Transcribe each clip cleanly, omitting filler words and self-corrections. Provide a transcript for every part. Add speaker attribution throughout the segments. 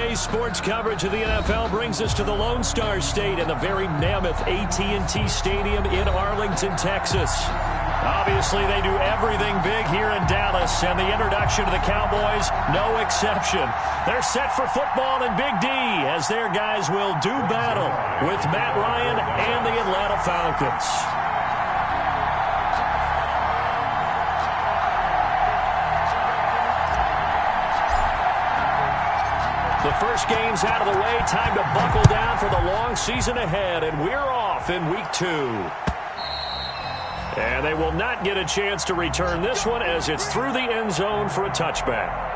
Speaker 1: Today's sports coverage of the NFL brings us to the Lone Star State and the very mammoth AT&T Stadium in Arlington, Texas. Obviously, they do everything big here in Dallas, and the introduction to the Cowboys, no exception. They're set for football in Big D as their guys will do battle with Matt Ryan and the Atlanta Falcons. The first game's out of the way. Time to buckle down for the long season ahead, and we're off in Week 2. And they will not get a chance to return this one as it's through the end zone for a touchback.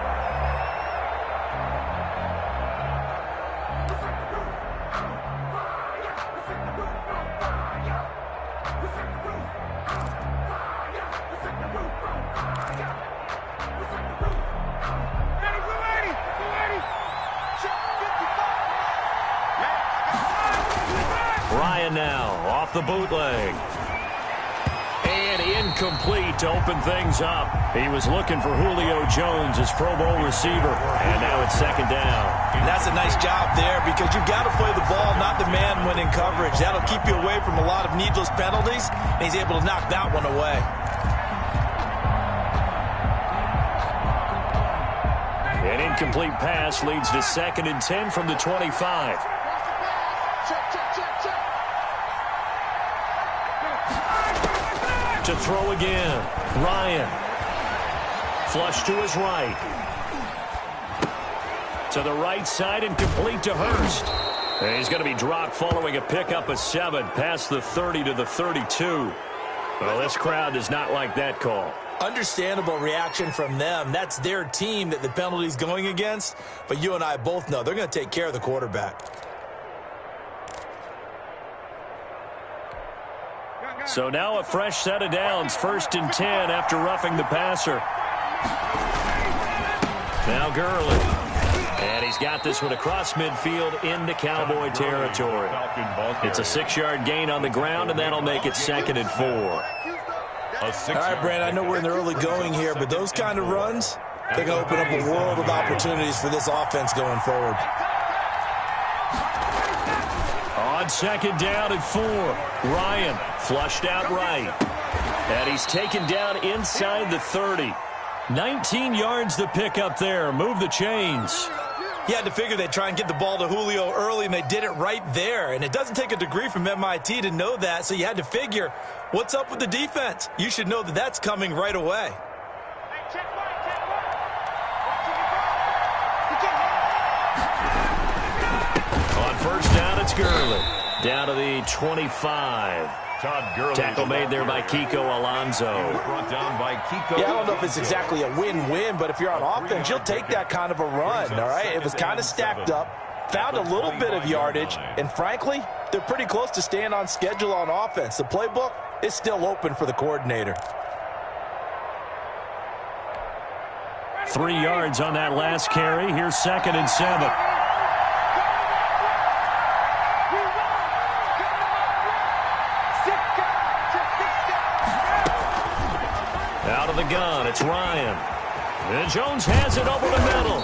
Speaker 1: Ryan now off the bootleg. And incomplete to open things up. He was looking for Julio Jones, his Pro Bowl receiver. And now it's second down.
Speaker 2: That's a nice job there because you've got to play the ball, not the man when in coverage. That'll keep you away from a lot of needless penalties. And he's able to knock that one away.
Speaker 1: An incomplete pass leads to 2nd and 10 from the 25. To throw again. Ryan. Flush to his right. To the right side and complete to Hurst. And he's going to be dropped following a pickup of 7 past the 30 to the 32. Well, this crowd does not like that call.
Speaker 2: Understandable reaction from them. That's their team that the penalty's going against. But you and I both know they're going to take care of the quarterback.
Speaker 1: So now a fresh set of downs. 1st and 10 after roughing the passer. Now Gurley. And he's got this one across midfield into Cowboy territory. It's a 6-yard gain on the ground, and that'll make it 2nd and 4.
Speaker 2: All right, Brandon, I know we're in the early going here, but those kind of runs, they're going to open up a world of opportunities for this offense going forward.
Speaker 1: On 2nd down and 4, Ryan flushed out right. And he's taken down inside the 30. 19 yards to pick up there. Move the chains.
Speaker 2: You had to figure they'd try and get the ball to Julio early, and they did it right there. And it doesn't take a degree from MIT to know that, so you had to figure, what's up with the defense? You should know that that's coming right away.
Speaker 1: On 1st down, it's Gurley. Down to the 25. Tackle made there by Kiko Alonso.
Speaker 2: Yeah, I don't know if it's exactly a win-win, but if you're on offense, you'll take that kind of a run, all right? It was kind of stacked up, found a little bit of yardage, and frankly, they're pretty close to staying on schedule on offense. The playbook is still open for the coordinator.
Speaker 1: 3 yards on that last carry. Here's 2nd and 7. Out of the gun, it's Ryan. And Jones has it over the middle.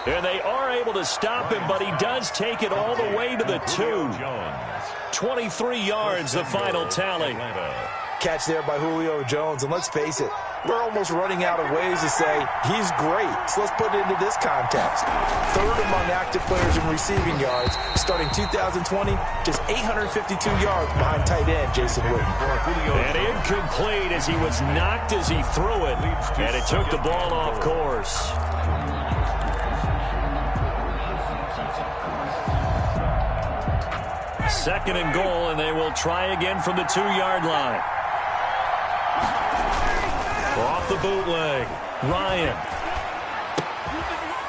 Speaker 1: And they are able to stop him, but he does take it all the way to the 2. 23 yards, the final tally.
Speaker 2: Catch there by Julio Jones, and let's face it, we're almost running out of ways to say he's great. So let's put it into this context. 3rd among active players in receiving yards, starting 2020, just 852 yards behind tight end Jason Witten.
Speaker 1: And incomplete as he was knocked as he threw it, and it took the ball off course. Second and goal, and they will try again from the 2-yard line. Off the bootleg, Ryan.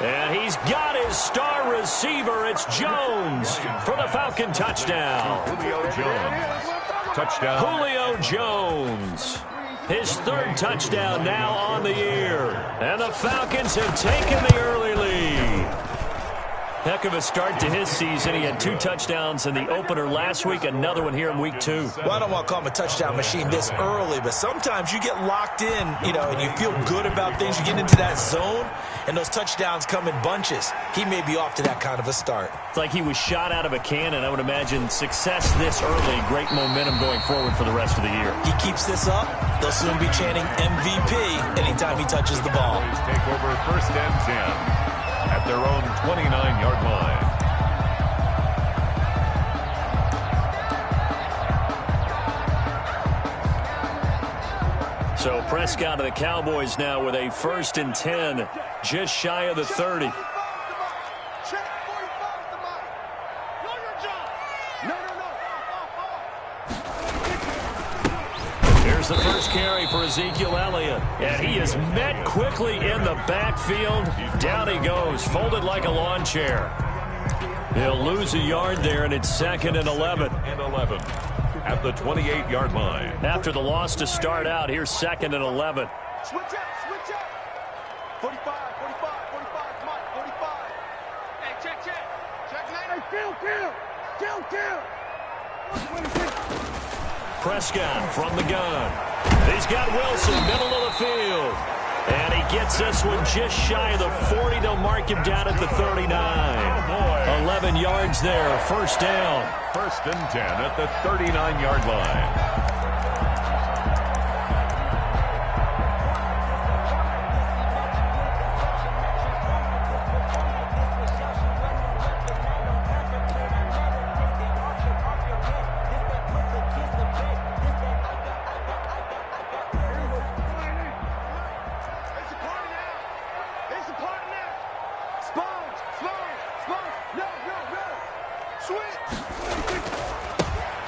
Speaker 1: And he's got his star receiver. It's Jones for the Falcon touchdown.
Speaker 3: Julio Jones. Touchdown.
Speaker 1: Julio Jones. His 3rd touchdown now on the year. And the Falcons have taken the early lead. Heck of a start to his season. He had 2 touchdowns in the opener last week, another one here in week 2.
Speaker 2: Well, I don't want to call him a touchdown machine this early, but sometimes you get locked in, and you feel good about things. You get into that zone, and those touchdowns come in bunches. He may be off to that kind of a start.
Speaker 1: It's like he was shot out of a cannon. I would imagine success this early, great momentum going forward for the rest of the year.
Speaker 2: He keeps this up, they'll soon be chanting MVP anytime he touches the ball.
Speaker 3: Take over 1st and 10 at their own 29-yard line.
Speaker 1: So Prescott of the Cowboys now with a 1st and 10, just shy of the 30. Here's the first carry for Ezekiel Elliott. And he is met quickly in the backfield. Down he goes, folded like a lawn chair. He'll lose a yard there, and it's 2nd and 11.
Speaker 3: At the 28-yard line.
Speaker 1: After the loss to start out, here's 2nd and 11.
Speaker 4: Switch up. 45, Mike, 45. Hey, check. Check 9. Kill.
Speaker 1: Prescott from the gun. He's got Wilson, middle of the field. And he gets this one just shy of the 40. They'll mark him down at the 39. 11 yards there, 1st down.
Speaker 3: 1st and 10 at the 39-yard line.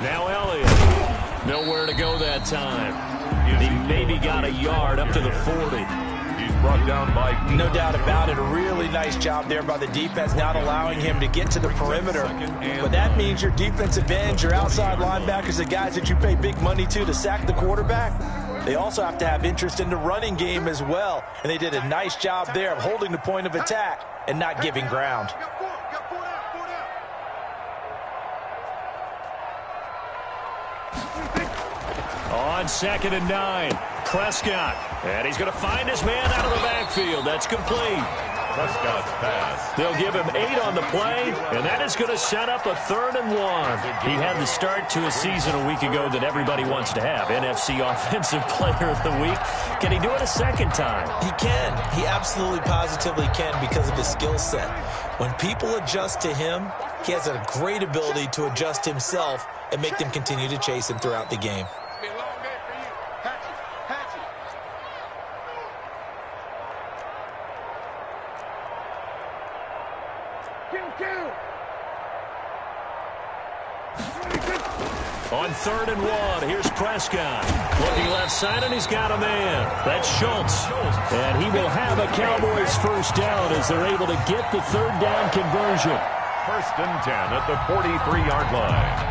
Speaker 1: Now Elliott, nowhere to go that time. He maybe got a yard up to the 40.
Speaker 3: He's brought down by...
Speaker 2: No doubt about it. A really nice job there by the defense, not allowing him to get to the perimeter. But that means your defensive ends, your outside linebackers, the guys that you pay big money to sack the quarterback, they also have to have interest in the running game as well. And they did a nice job there of holding the point of attack and not giving ground.
Speaker 1: On 2nd and 9, Prescott. And he's going to find his man out of the backfield. That's complete.
Speaker 3: Prescott's pass.
Speaker 1: They'll give him 8 on the play, and that is going to set up a 3rd and 1. He had the start to a season a week ago that everybody wants to have. NFC Offensive Player of the Week. Can he do it a second time?
Speaker 2: He can. He absolutely positively can because of his skill set. When people adjust to him, he has a great ability to adjust himself and make them continue to chase him throughout the game.
Speaker 1: On 3rd and 1, here's Prescott. Looking left side, and he's got a man. That's Schultz. And he will have a Cowboys 1st down as they're able to get the 3rd down conversion.
Speaker 3: 1st and 10 at the 43-yard line.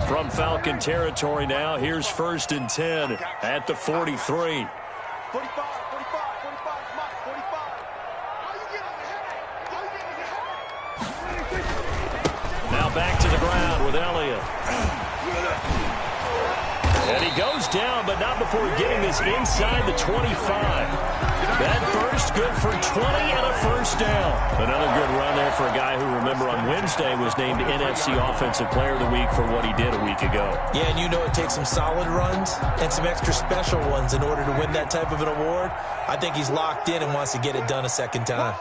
Speaker 1: From Falcon territory now, here's 1st and 10 at the 43.
Speaker 4: 45, Mike, 45.
Speaker 1: Now back to the ground with Elliott. And he goes down, but not before getting this inside the 25. That burst good for 20 and a 1st down. Another good run there for a guy who, remember, on Wednesday was named NFC Offensive Player of the Week for what he did a week ago.
Speaker 2: Yeah, and you know it takes some solid runs and some extra special ones in order to win that type of an award. I think he's locked in and wants to get it done a second time.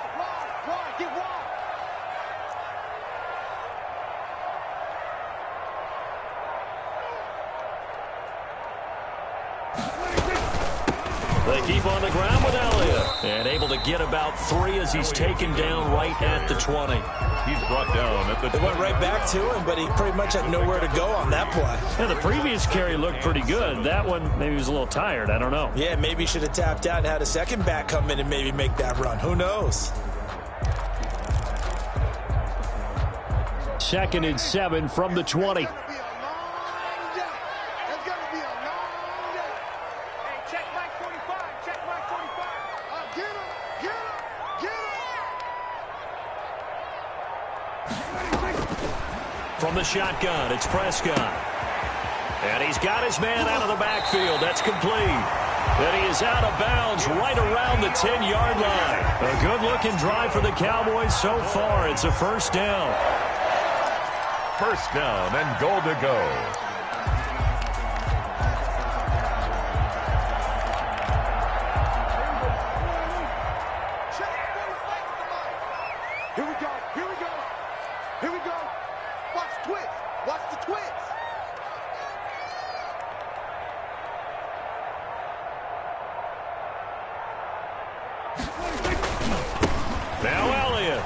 Speaker 1: They keep on the ground with Elliott. And able to get about 3 as he's taken down right at the 20.
Speaker 3: He's brought down at the 20.
Speaker 2: They went right back to him, but he pretty much had nowhere to go on that play.
Speaker 1: Yeah, the previous carry looked pretty good. That one, maybe he was a little tired. I don't know.
Speaker 2: Yeah, maybe he should have tapped out and had a second back come in and maybe make that run. Who knows?
Speaker 1: 2nd and 7 from the 20. From the shotgun, it's Prescott. And he's got his man out of the backfield. That's complete. And he is out of bounds right around the 10-yard line. A good-looking drive for the Cowboys so far. It's a first down.
Speaker 3: First down and goal to go.
Speaker 4: Here we go. Here we go. Here we go. Watch the twist. Watch the twist.
Speaker 1: Now Elliott.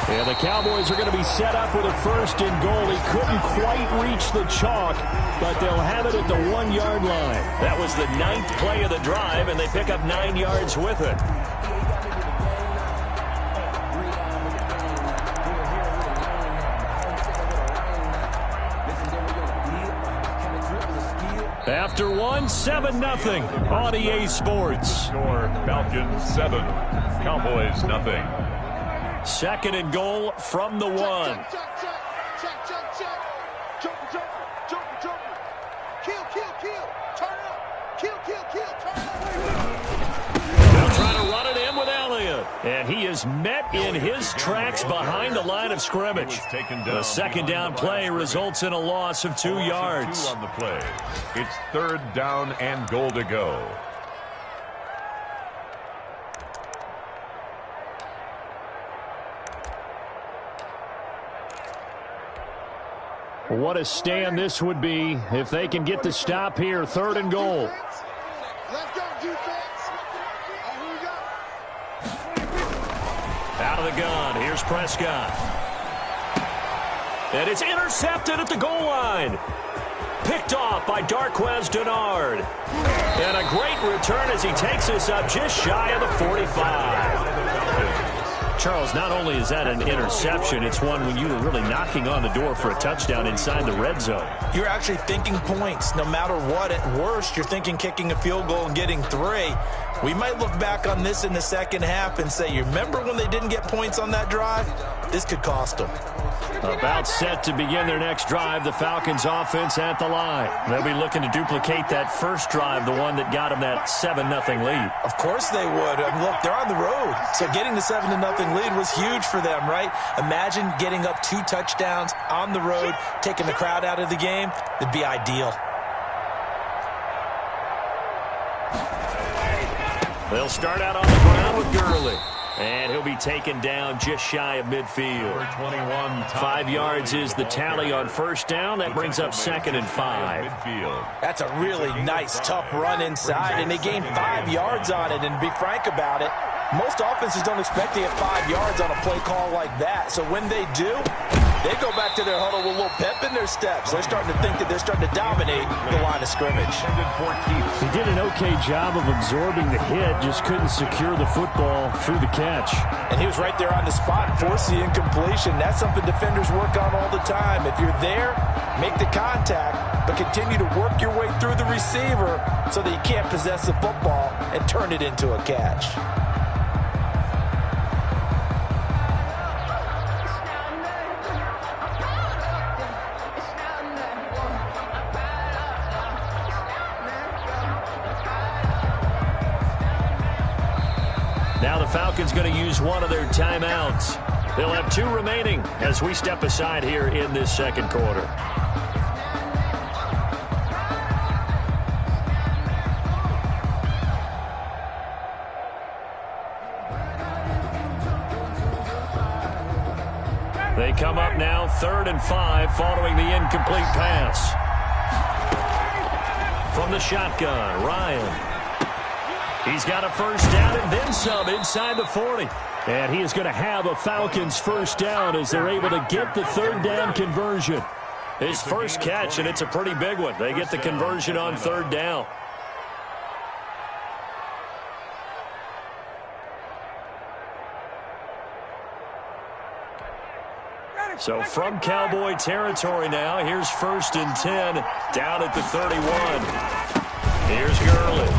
Speaker 1: And the Cowboys are going to be set up with a 1st and goal. He couldn't quite reach the chalk, but they'll have it at the 1-yard line. That was the 9th play of the drive, and they pick up 9 yards with it. After 7-0 on EA Sports.
Speaker 3: Score Falcons 7, Cowboys nothing.
Speaker 1: 2nd and goal from the 1.
Speaker 4: Check, check, check. Joker. Kill. Turn up. Kill. Turn up.
Speaker 1: They'll try to run it in with Elliott. And he is met in his tracks behind the line of scrimmage. The 2nd down play results in a loss of 2 yards.
Speaker 3: On the play. It's 3rd down and goal to go.
Speaker 1: What a stand this would be if they can get the stop here. 3rd and goal.
Speaker 4: Let's go, defense. Here we go.
Speaker 1: Out of the gun. Here's Prescott. And it's intercepted at the goal line. Picked off by Darqueze Dennard. And a great return as he takes us up just shy of the 45. Charles, not only is that an interception, it's one when you were really knocking on the door for a touchdown inside the red zone.
Speaker 2: You're actually thinking points. No matter what, at worst, you're thinking kicking a field goal and getting 3. We might look back on this in the second half and say, you remember when they didn't get points on that drive? This could cost them.
Speaker 1: About set to begin their next drive, the Falcons offense at the line. They'll be looking to duplicate that first drive, the one that got them that 7-0 lead.
Speaker 2: Of course they would. I mean, look, they're on the road. So getting the 7-0 lead was huge for them, right? Imagine getting up 2 touchdowns on the road, taking the crowd out of the game. It'd be ideal.
Speaker 1: They'll start out on the ground with Gurley. And he'll be taken down just shy of midfield.
Speaker 3: 21.
Speaker 1: 5 yards is the tally on first down. That brings up 2nd and 5.
Speaker 2: That's a really nice, tough run inside, and they gained 5 yards on it. And to be frank about it, most offenses don't expect to get 5 yards on a play call like that. So when they do, they go back to their huddle with a little pep in their steps. They're starting to think that they're starting to dominate the line of scrimmage.
Speaker 1: He did an okay job of absorbing the hit, just couldn't secure the football through the catch.
Speaker 2: And he was right there on the spot, force the incompletion. That's something defenders work on all the time. If you're there, make the contact, but continue to work your way through the receiver so that you can't possess the football and turn it into a catch.
Speaker 1: Now the Falcons going to use one of their timeouts. They'll have 2 remaining as we step aside here in this second quarter. They come up now 3rd and 5 following the incomplete pass. From the shotgun, Ryan. He's got a first down and then some inside the 40. And he is going to have a Falcons first down as they're able to get the 3rd down conversion. His first catch, and it's a pretty big one. They get the conversion on 3rd down. So from Cowboy territory now, here's 1st and 10 down at the 31. Here's Gurley.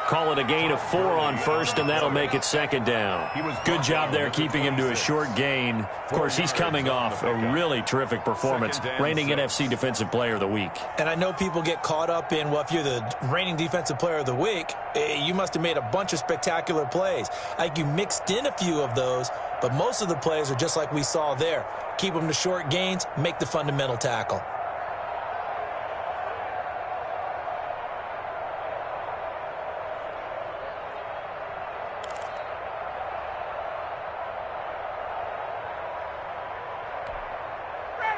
Speaker 1: Call it a gain of 4 on 1st, and that'll make it 2nd down. Good job there keeping him to a short gain. Of course, he's coming off a really terrific performance, reigning NFC Defensive Player of the Week.
Speaker 2: And I know people get caught up in, well, if you're the reigning Defensive Player of the Week, you must have made a bunch of spectacular plays. Like you mixed in a few of those, but most of the plays are just like we saw there. Keep them to short gains, make the fundamental tackle.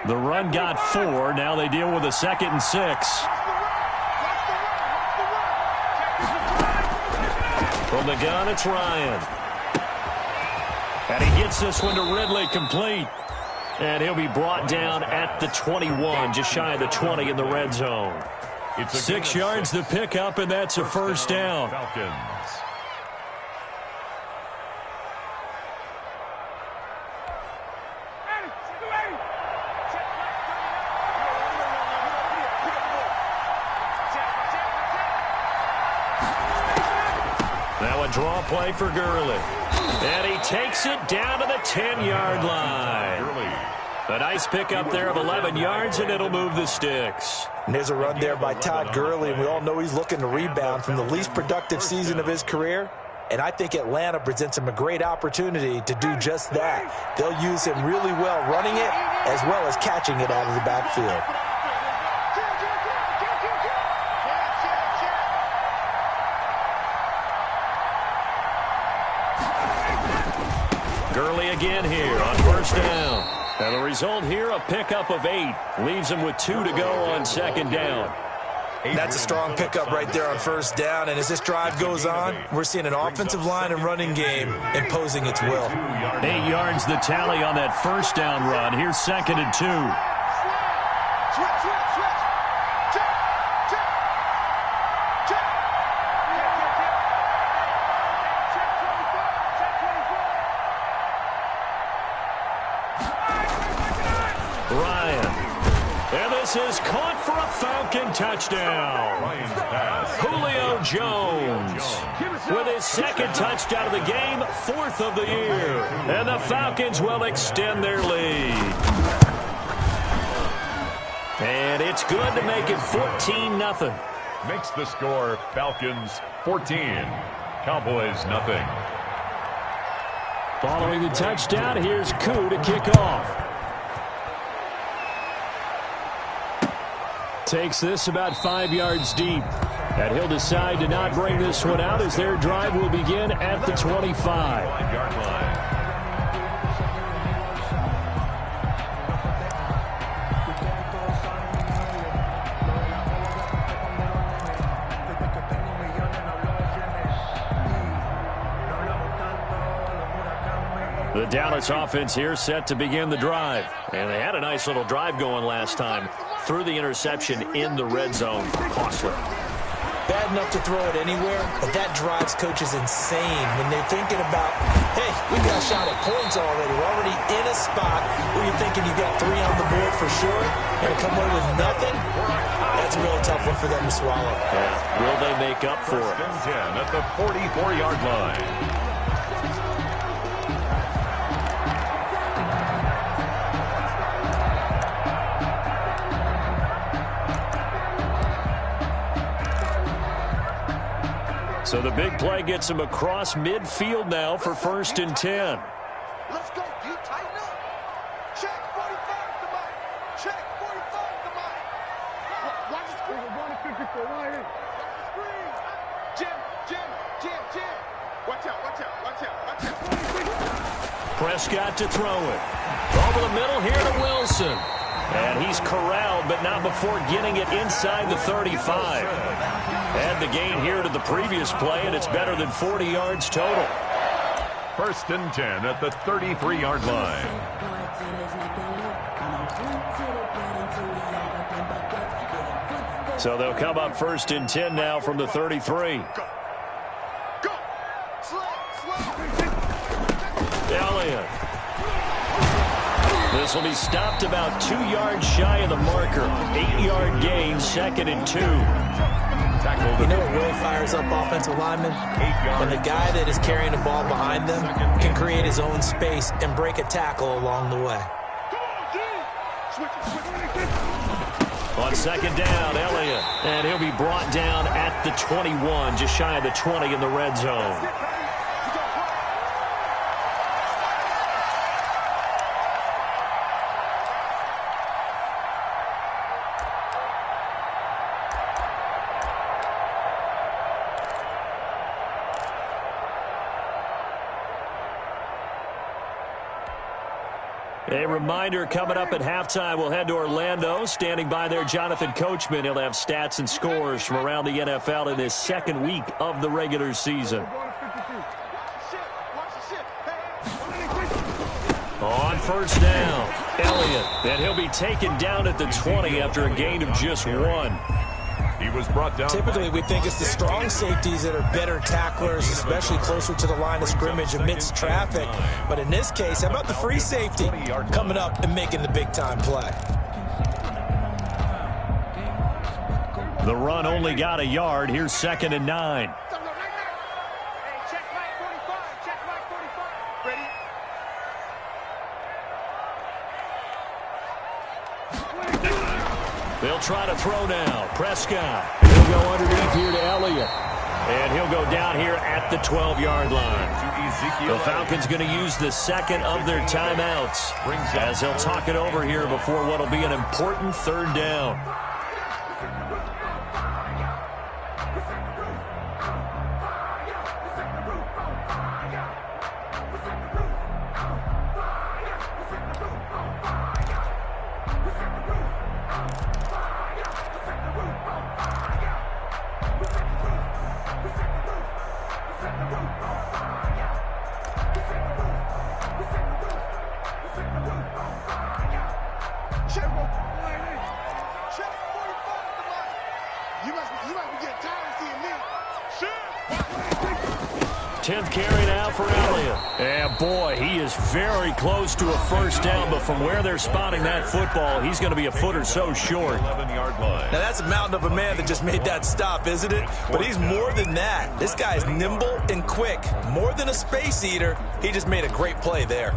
Speaker 1: The run got 4. Now they deal with a 2nd and 6. From the gun, it's Ryan. And he gets this one to Ridley complete. And he'll be brought down at the 21, just shy of the 20 in the red zone. 6 yards to pick up, and that's a 1st down.
Speaker 3: Falcons.
Speaker 1: Draw play for Gurley. And he takes it down to the 10-yard line. A nice pickup there of 11 yards, and it'll move the sticks.
Speaker 2: And there's a run there by Todd Gurley, and we all know he's looking to rebound from the least productive season of his career. And I think Atlanta presents him a great opportunity to do just that. They'll use him really well running it as well as catching it out of the backfield.
Speaker 1: Gurley again here on 1st down. And the result here, a pickup of 8. Leaves him with 2 to go on 2nd down.
Speaker 2: That's a strong pickup right there on 1st down. And as this drive goes on, we're seeing an offensive line and running game imposing its will.
Speaker 1: 8 yards the tally on that 1st down run. Here's 2nd and 2. Is caught for a Falcon touchdown. Julio Jones with his 2nd touchdown of the game, 4th of the year. And the Falcons will extend their lead. And it's good to make it 14-0.
Speaker 3: Makes the score Falcons 14, Cowboys nothing.
Speaker 1: Following the touchdown, here's Koo to kick off. Takes this about 5 yards deep. And he'll decide to not bring this one out as their drive will begin at the 25-yard line. The Dallas offense here set to begin the drive. And they had a nice little drive going last time. Threw the interception in the red zone. Costly.
Speaker 2: Bad enough to throw it anywhere, but that drives coaches insane when they're thinking about, hey, we got a shot at points already. We're already in a spot where you're thinking you got 3 on the board for sure, and to come away with nothing, that's a real tough one for them to swallow.
Speaker 1: Yeah. Will they make up for it?
Speaker 3: 10 at the 44-yard line.
Speaker 1: So the big play gets him across midfield now for 1st and 10.
Speaker 4: Let's go. Do you tighten up? Check 45 to Mike. Check 45 to Mike. Watch the screen. 154 wide. Watch the screen. Jim. Watch out.
Speaker 1: Prescott to throw it. Over the middle here to Wilson. And he's corralled, but not before getting it inside the 35. Add the gain here to the previous play, and it's better than 40 yards total.
Speaker 3: 1st and 10 at the 33-yard line.
Speaker 1: So they'll come up 1st and 10 now from the 33. Elliott. This will be stopped about 2 yards shy of the marker. 8-yard gain, 2nd and 2.
Speaker 2: You know what really fires up offensive linemen? When the guy that is carrying the ball behind them can create his own space and break a tackle along the way.
Speaker 1: On 2nd down, Elliott. And he'll be brought down at the 21, just shy of the 20 in the red zone. A reminder, coming up at halftime, we'll head to Orlando. Standing by there, Jonathan Coachman. He'll have stats and scores from around the NFL in his 2nd week of the regular season. On 1st down, Elliott. And he'll be taken down at the 20 after a gain of just 1.
Speaker 3: He was brought down.
Speaker 2: Typically, we think it's the strong safeties that are better tacklers, especially closer to the line of scrimmage amidst traffic. But in this case, how about the free safety coming up and making the big-time play?
Speaker 1: The run only got a yard. Here's 2nd and 9. They'll try to throw now. Prescott. He'll go underneath here to Elliott. And he'll go down here at the 12-yard line. The Falcons going to use the 2nd of their timeouts as they'll talk it over here before what will be an important 3rd down. Very close to a 1st down, but from where they're spotting that football, he's going to be a foot or so short.
Speaker 2: Now, that's a mountain of a man that just made that stop, isn't it? But he's more than that. This guy is nimble and quick. More than a space eater, he just made a great play there.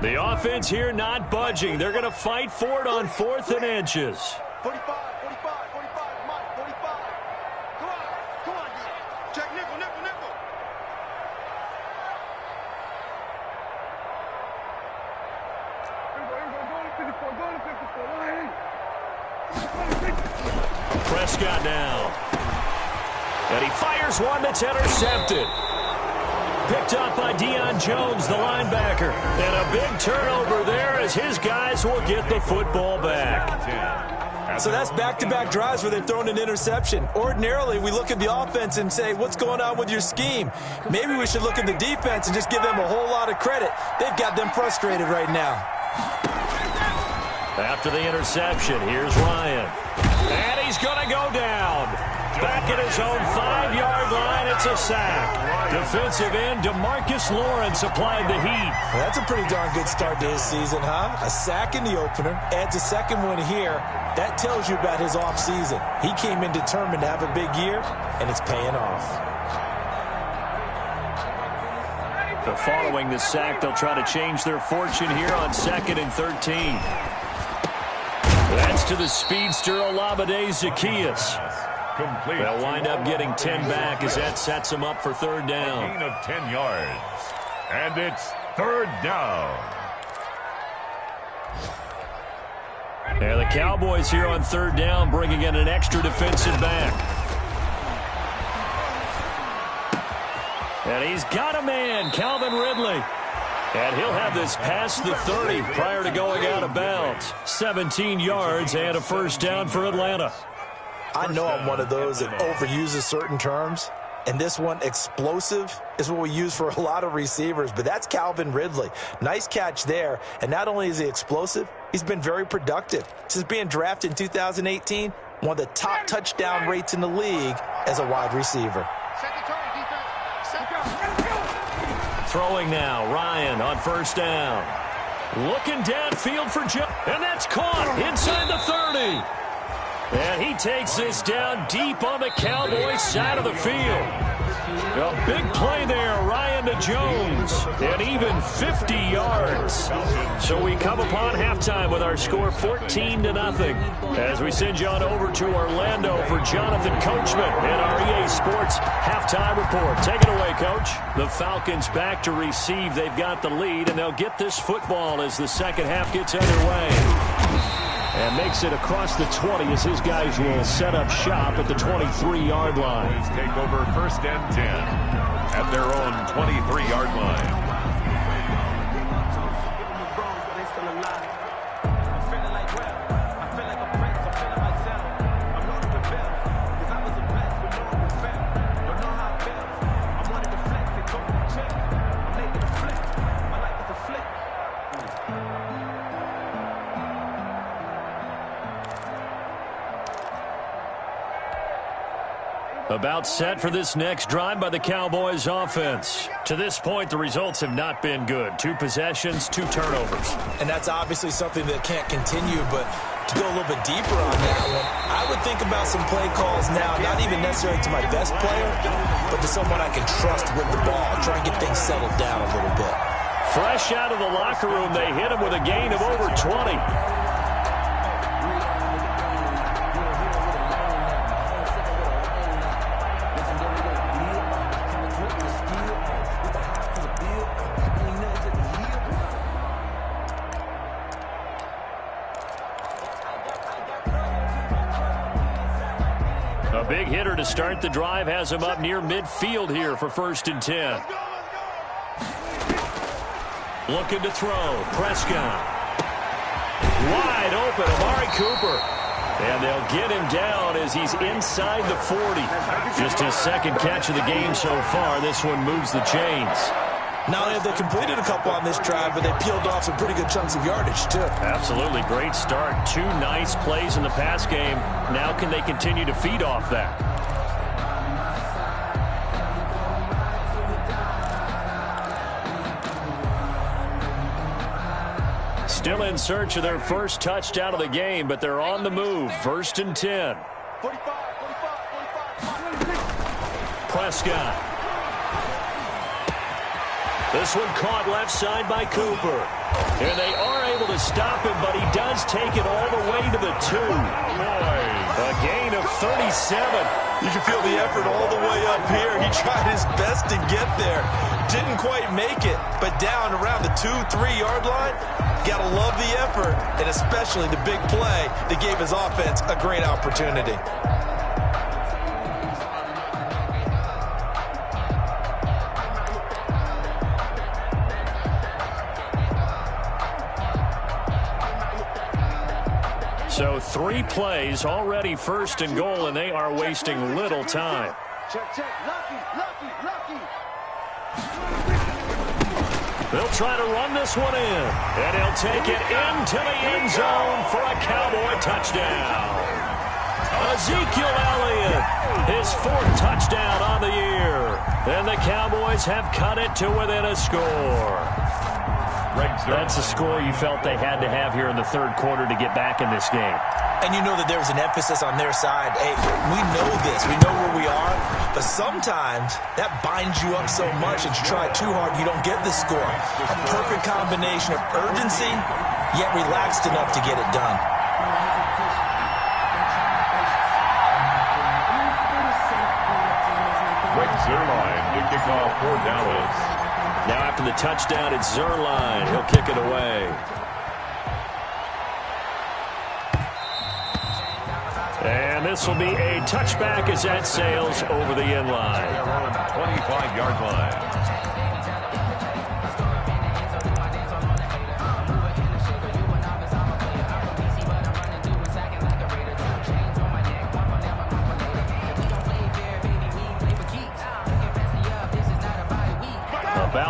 Speaker 1: The offense here not budging. They're going to fight for it on 4th and inches.
Speaker 4: 45, 45, 45, Mike, 45. Come on, dude. Check nickel.
Speaker 1: Prescott now. And he fires one that's intercepted. Picked up by Deion Jones, the linebacker. And a big turnover there as his guys will get the football back.
Speaker 2: So that's back-to-back drives where they've thrown an interception. Ordinarily, we look at the offense and say, what's going on with your scheme? Maybe we should look at the defense and just give them a whole lot of credit. They've got them frustrated right now.
Speaker 1: After the interception, here's Ryan. And he's going to go down. Back at his own 5-yard line, it's a sack. Defensive end DeMarcus Lawrence applied the heat.
Speaker 2: Well, that's a pretty darn good start to his season, huh? A sack in the opener, adds a 2nd one here. That tells you about his offseason. He came in determined to have a big year, and it's paying off.
Speaker 1: But following the sack, they'll try to change their fortune here on 2nd and 13. That's to the speedster Olamide Zaccheaus.
Speaker 3: Complete.
Speaker 1: They'll wind up getting 10 back as that sets them up for 3rd down.
Speaker 3: Gain of 10 yards. And it's 3rd down.
Speaker 1: And the Cowboys here on 3rd down bringing in an extra defensive back. And he's got a man, Calvin Ridley. And he'll have this past the 30 prior to going out of bounds. 17 yards and a 1st down for Atlanta.
Speaker 2: I know I'm one of those that overuses certain terms, And this one, explosive, is what we use for a lot of receivers, but that's Calvin Ridley. Nice catch there, and not only is he explosive, he's been very productive. Since being drafted in 2018, one of the top touchdown rates in the league as a wide receiver.
Speaker 1: Throwing now, Ryan on first down. Looking downfield for Joe, and that's caught inside the 30. And he takes this down deep on the Cowboys side of the field. A big play there, Ryan to Jones, and even 50 yards. So we come upon halftime with our score 14-0. As we send you on over to Orlando for Jonathan Coachman and our EA Sports halftime report. Take it away, Coach. The Falcons back to receive. They've got the lead, and they'll get this football as the second half gets underway. And makes it across the 20 as his guys will set up shop at the 23-yard line.
Speaker 3: Take over first and 10 at their own 23-yard line.
Speaker 1: About set for this next drive by the Cowboys offense. To this point, the results have not been good. 2 possessions, 2 turnovers.
Speaker 2: And that's obviously something that can't continue, but to go a little bit deeper on that one, I would think about some play calls now, not even necessarily to my best player, but to someone I can trust with the ball, try and get things settled down a little bit.
Speaker 1: Fresh out of the locker room, they hit him with a gain of over 20. A big hitter to start the drive has him up near midfield here for first and 10. Looking to throw. Prescott. Wide open. Amari Cooper. And they'll get him down as he's inside the 40. Just his second catch of the game so far. This one moves the chains.
Speaker 2: Not only have they completed a couple on this drive, but they peeled off some pretty good chunks of yardage, too.
Speaker 1: Absolutely. Great start. 2 nice plays in the pass game. Now can they continue to feed off that? Still in search of their first touchdown of the game, but they're on the move. First and 10.
Speaker 4: 45.
Speaker 1: Prescott. This one caught left side by Cooper. And they are able to stop him, but he does take it all the way to the 2. A gain of 37.
Speaker 2: You can feel the effort all the way up here. He tried his best to get there. Didn't quite make it, but down around the 2-3-yard line, gotta love the effort, and especially the big play that gave his offense a great opportunity.
Speaker 1: So 3 plays, already first and goal, and they are wasting little time.
Speaker 4: Check. Lucky.
Speaker 1: They'll try to run this one in, and he'll take it into the end zone for a Cowboy touchdown. Ezekiel Elliott, his 4th touchdown on the year, and the Cowboys have cut it to within a score. That's a score you felt they had to have here in the 3rd quarter to get back in this game.
Speaker 2: And you know that there was an emphasis on their side. Hey, we know this. We know where we are. But sometimes that binds you up so much that you try too hard, you don't get the score. A perfect combination of urgency, yet relaxed enough to get it done.
Speaker 3: Greg Zuerlein to kick off for Dallas.
Speaker 1: Now after the touchdown, it's Zuerlein. He'll kick it away. And this will be a touchback as that sails over the end line.
Speaker 3: 25-yard line.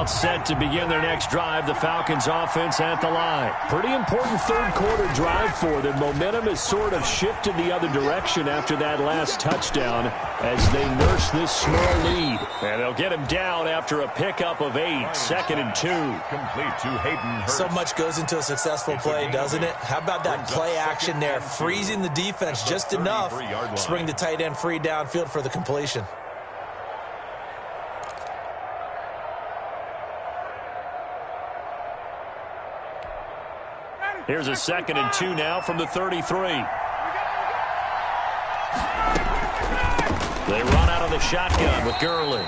Speaker 1: about set to begin their next drive. The Falcons offense at the line. Pretty important third quarter drive for them. Momentum has sort of shifted the other direction after that last touchdown as they nurse this small lead. And they'll get him down after a pickup of 8, 2nd and 2.
Speaker 3: Complete to Hayden Hurst.
Speaker 2: So much goes into a successful play, doesn't it? How about that play action there, freezing the defense just enough to bring the tight end free downfield for the completion.
Speaker 1: Here's a 2nd and 2 now from the 33. They run out of the shotgun with Gurley.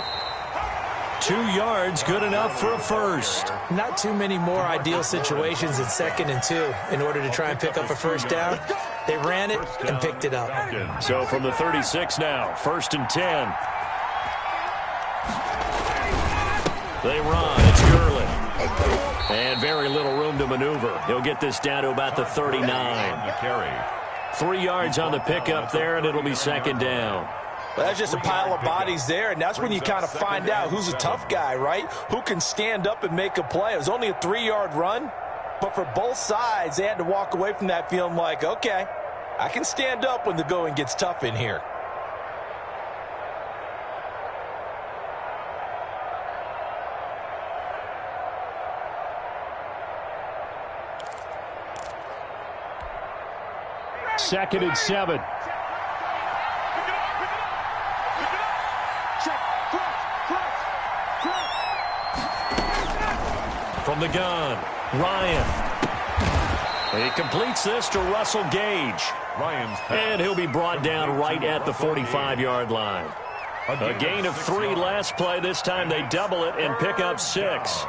Speaker 1: 2 yards, good enough for a first.
Speaker 2: Not too many more ideal situations in 2nd and 2 in order to try and pick up a first down. They ran it and picked it up.
Speaker 1: So from the 36 now, 1st and 10. They run. It's Gurley. And very little room to maneuver. He'll get this down to about the 39. 3 yards on the pickup there, and it'll be 2nd down.
Speaker 2: Well, that's just a pile of bodies there, and that's when you kind of find out who's a tough guy, right? Who can stand up and make a play. It was only a 3-yard run, but for both sides, they had to walk away from that feeling like, okay, I can stand up when the going gets tough in here.
Speaker 1: Second and 7. From the gun, Ryan. He completes this to Russell Gage. And he'll be brought down right at the 45-yard line. A gain of 3 last play. This time they double it and pick up 6.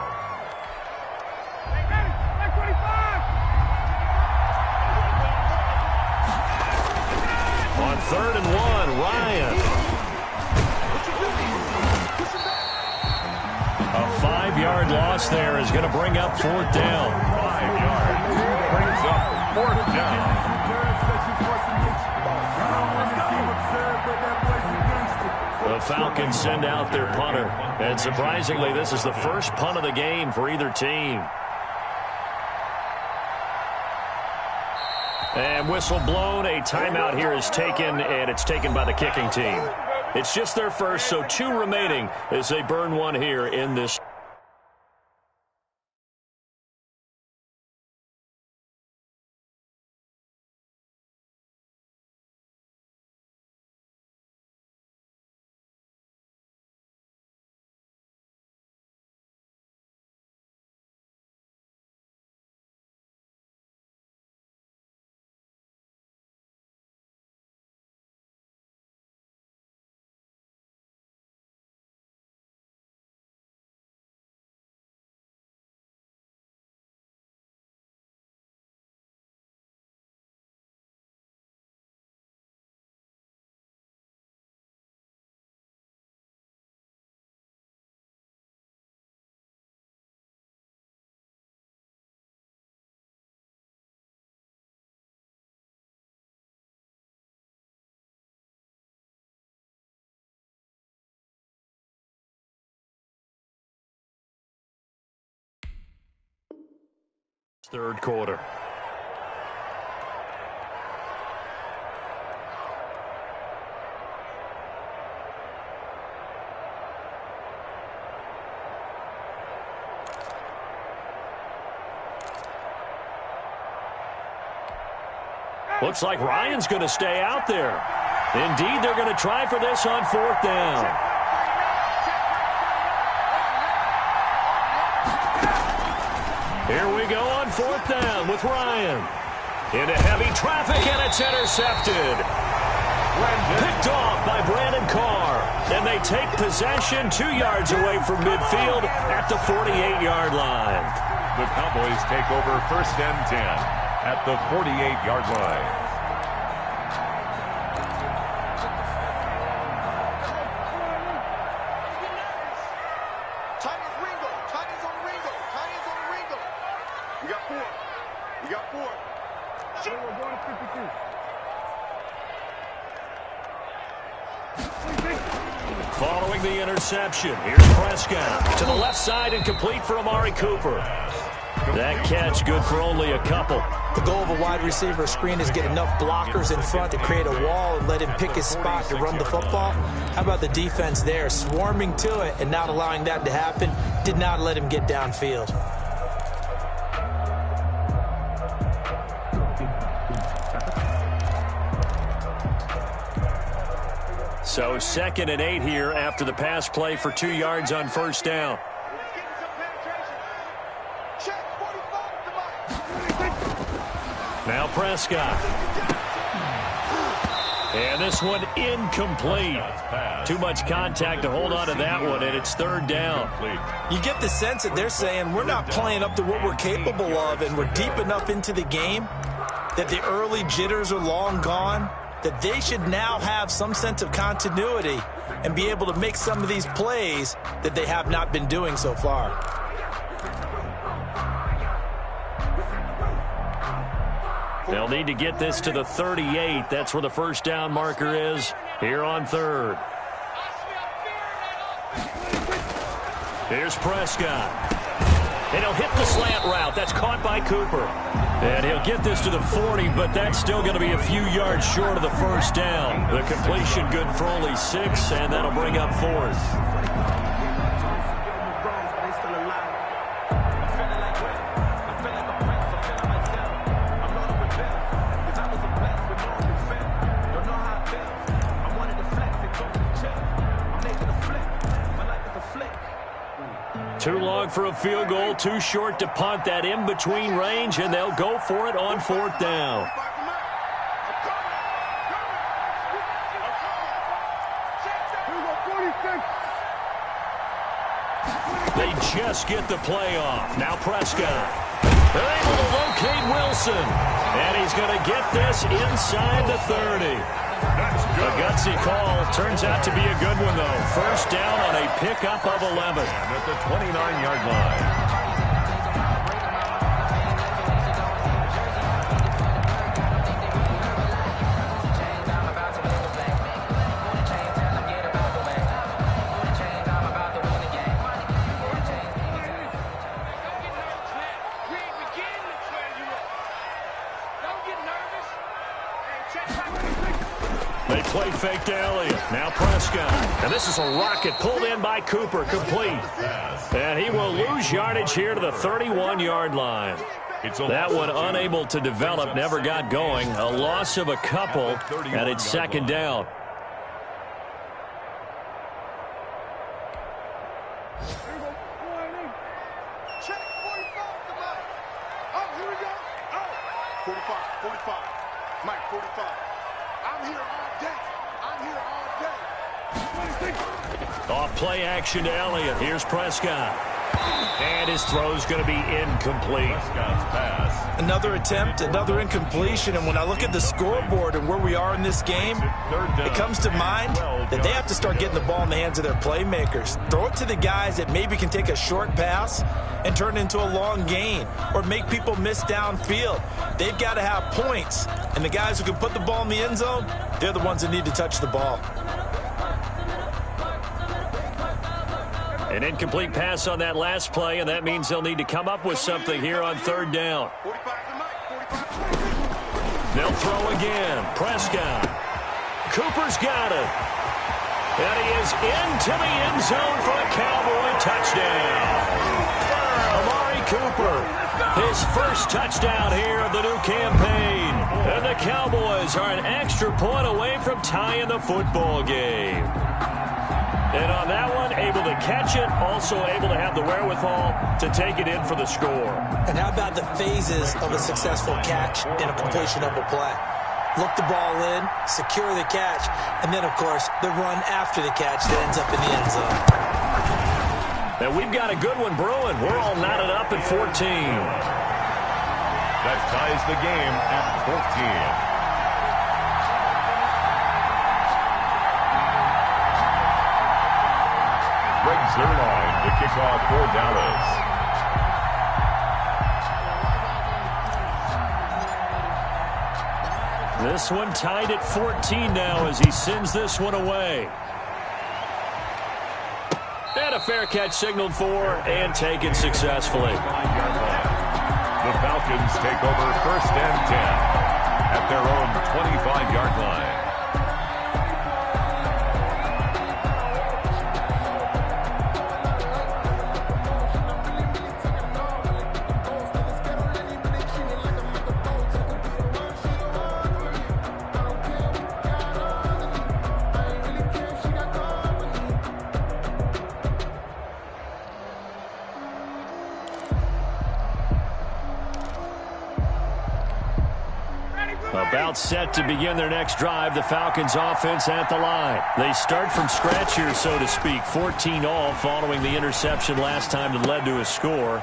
Speaker 1: On 3rd and 1, Ryan. A 5-yard loss there is going to bring up 4th down.
Speaker 3: 5 yards brings up 4th down.
Speaker 1: The Falcons send out their punter. And surprisingly, this is the first punt of the game for either team. And whistle blown. A timeout here is taken, and it's taken by the kicking team. It's just their first, so 2 remaining as they burn 1 here in this. Third quarter. Looks like Ryan's going to stay out there. Indeed, they're going to try for this on 4th down. Here we go on 4th down with Ryan. Into heavy traffic, and it's intercepted. Picked off by Brandon Carr. And they take possession 2 yards away from midfield at the 48-yard line.
Speaker 3: The Cowboys take over 1st and 10 at the 48-yard line.
Speaker 1: Following the interception, here's Prescott to the left side and complete for Amari Cooper. That catch good for only a couple.
Speaker 2: The goal of a wide receiver screen is get enough blockers in front to create a wall and let him pick his spot to run the football. How about the defense there, swarming to it and not allowing that to happen? Did not let him get downfield.
Speaker 1: So 2nd and 8 here after the pass play for 2 yards on first down. Now Prescott. And this one incomplete. Too much contact to hold on to that one, and it's 3rd down.
Speaker 2: You get the sense that they're saying we're not playing up to what we're capable of, and we're deep enough into the game that the early jitters are long gone, that they should now have some sense of continuity and be able to make some of these plays that they have not been doing so far.
Speaker 1: They'll need to get this to the 38. That's where the first down marker is here on 3rd. Here's Prescott. And he'll hit the slant route. That's caught by Cooper. And he'll get this to the 40, but that's still going to be a few yards short of the first down. The completion good for only 6, and that'll bring up 4th. Too long for a field goal, too short to punt. That in-between range, and they'll go for it on 4th down. They just get the play off. Now Prescott. They're able to locate Wilson. And he's going to get this inside the 30. A gutsy call. Turns out to be a good one, though. First down on a pickup of 11.
Speaker 3: At the 29-yard line.
Speaker 1: They play fake to Elliott. Now Prescott. And this is a rocket pulled in by Cooper. Complete. And he will lose yardage here to the 31-yard line. That one unable to develop, never got going. A loss of a couple, and it's 2nd down.
Speaker 4: Check 45 to Mike. Oh, here we go. Oh, 45. Mike, 45. I'm here all day.
Speaker 1: Off play action to Elliott. Here's Prescott. And his throw's going to be incomplete.
Speaker 3: Prescott's pass.
Speaker 2: Another attempt, another incompletion, and when I look at the scoreboard and where we are in this game, it comes to mind that they have to start getting the ball in the hands of their playmakers. Throw it to the guys that maybe can take a short pass and turn it into a long gain or make people miss downfield. They've got to have points, and the guys who can put the ball in the end zone, they're the ones that need to touch the ball.
Speaker 1: An incomplete pass on that last play, and that means they'll need to come up with something here on 3rd down. They'll throw again. Prescott. Cooper's got it. And he is into the end zone for a Cowboy touchdown. Amari Cooper, his first touchdown here of the new campaign. And the Cowboys are an extra point away from tying the football game. And on that one, able to catch it, also able to have the wherewithal to take it in for the score.
Speaker 2: And how about the phases of a successful catch and a completion of a play? Look the ball in, secure the catch, and then, of course, the run after the catch that ends up in the end zone.
Speaker 1: And we've got a good one brewing. We're all knotted up at 14.
Speaker 3: That ties the game at 14. Greg Zerline, the kickoff for Dallas.
Speaker 1: This one tied at 14 now as he sends this one away. a fair catch signaled for and taken successfully.
Speaker 3: The Falcons take over 1st and 10 at their own 25-yard line.
Speaker 1: About set to begin their next drive, the Falcons offense at the line. They start from scratch here, so to speak. 14 all following the interception last time that led to a score.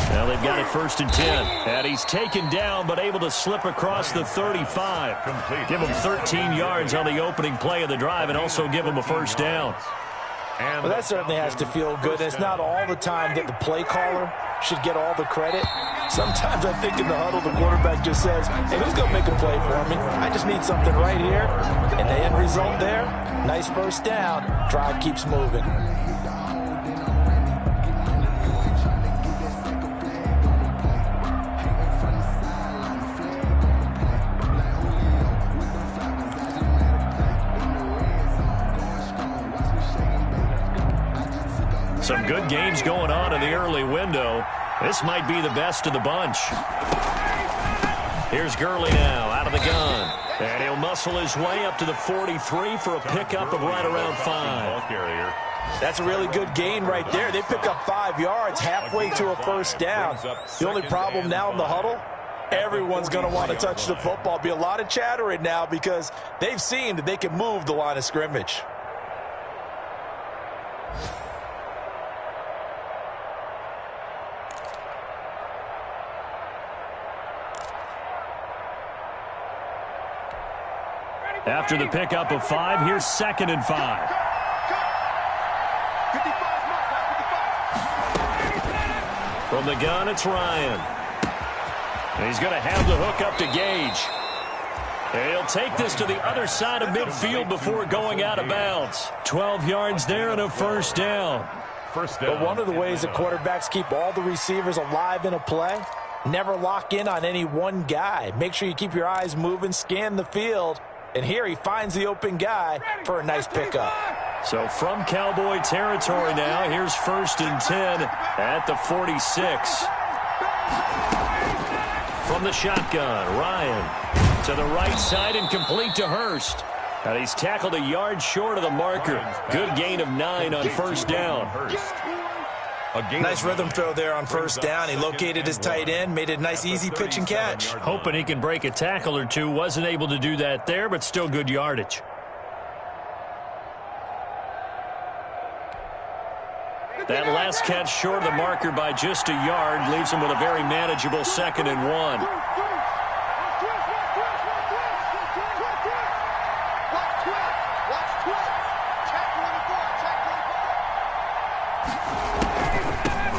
Speaker 1: Now they've got it 1st and 10. And he's taken down but able to slip across the 35. Give him 13 yards on the opening play of the drive and also give him a 1st down.
Speaker 2: Well, that certainly has to feel good. And it's not all the time that the play caller should get all the credit. Sometimes I think in the huddle, the quarterback just says, hey, who's going to make a play for me? I just need something right here. And the end result there, nice 1st down. Drive keeps moving.
Speaker 1: Some good games going on in the early window. This might be the best of the bunch. Here's Gurley now out of the gun. And he'll muscle his way up to the 43 for a pickup of right around 5.
Speaker 2: That's a really good gain right there. They pick up 5 yards halfway to a 1st down. The only problem now in the huddle, everyone's going to want to touch the football. Be a lot of chattering now because they've seen that they can move the line of scrimmage.
Speaker 1: After the pickup of 5, here's 2nd and 5. From the gun, it's Ryan. And he's going to have the hook up to Gage. And he'll take this to the other side of midfield before going out of bounds. 12 yards there and a 1st down.
Speaker 2: But one of the ways that quarterbacks keep all the receivers alive in a play, never lock in on any one guy. Make sure you keep your eyes moving, scan the field. And here he finds the open guy for a nice pickup.
Speaker 1: So from Cowboy territory now, here's 1st and 10 at the 46. From the shotgun, Ryan to the right side and complete to Hurst. And he's tackled a yard short of the marker. Good gain of 9 on 1st down.
Speaker 2: Nice rhythm throw there on 1st down. He located his tight end, made it a nice easy pitch and catch.
Speaker 1: Hoping he can break a tackle or two. Wasn't able to do that there, but still good yardage. That last catch short of the marker by just a yard leaves him with a very manageable 2nd and 1.